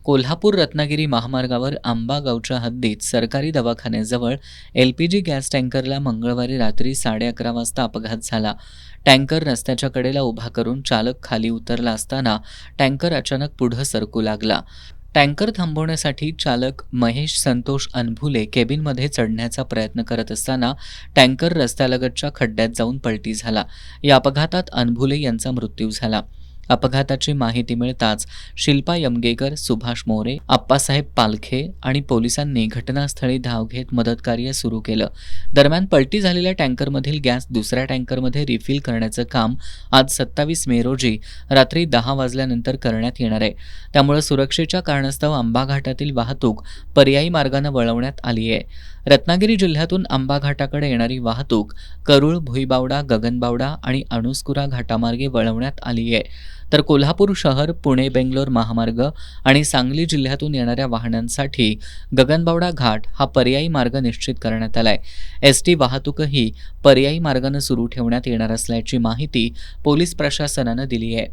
कोल्हापूर रत्नागिरी महामार्गावर आंबा गावच्या हद्दीत सरकारी दवाखान्याजवळ एलपीजी गॅस टँकरला मंगळवारी रात्री 11:30 वाजता अपघात झाला. टँकर रस्त्याच्या कडेला उभा करून चालक खाली उतरला असताना टँकर अचानक पुढं सरकू लागला. टँकर थांबवण्यासाठी चालक महेश संतोष अनभुले केबिनमध्ये चढण्याचा प्रयत्न करत असताना टँकर रस्त्यालगतच्या खड्ड्यात जाऊन पलटी झाला. या अपघातात अनभुले यांचा मृत्यू झाला. अपघाताची माहिती मिळताच शिल्पा यमगेकर, सुभाष मोरे, आप्पासाहेब पालखे आणि पोलिसांनी घटनास्थळी धाव घेत मदतकार्य सुरू केलं. दरम्यान पलटी झालेल्या टँकरमधील गॅस दुसऱ्या टँकरमध्ये रिफिल करण्याचं काम आज 27 मे रोजी रात्री 10 वाजल्यानंतर करण्यात येणार आहे. त्यामुळे सुरक्षेच्या कारणास्तव आंबा घाटातील वाहतूक पर्यायी मार्गाने वळवण्यात आली आहे. रत्नागिरी जिल्ह्यातून आंबा घाटाकडे येणारी वाहतूक करूळ, भुईबावडा, गगनबावडा आणि अणुस्कुरा घाटामार्गे वळवण्यात आली आहे. तर कोल्हापूर शहर, पुणे, बेंगलोर महामार्ग आणि सांगली जिल्ह्यातून येणाऱ्या वाहनांसाठी गगनबावडा घाट हा पर्यायी मार्ग निश्चित करण्यात आलाय. एसटी वाहतूकही पर्यायी मार्गाने सुरू ठेवण्यात येणार असल्याची माहिती पोलीस प्रशासनानं दिली आहे.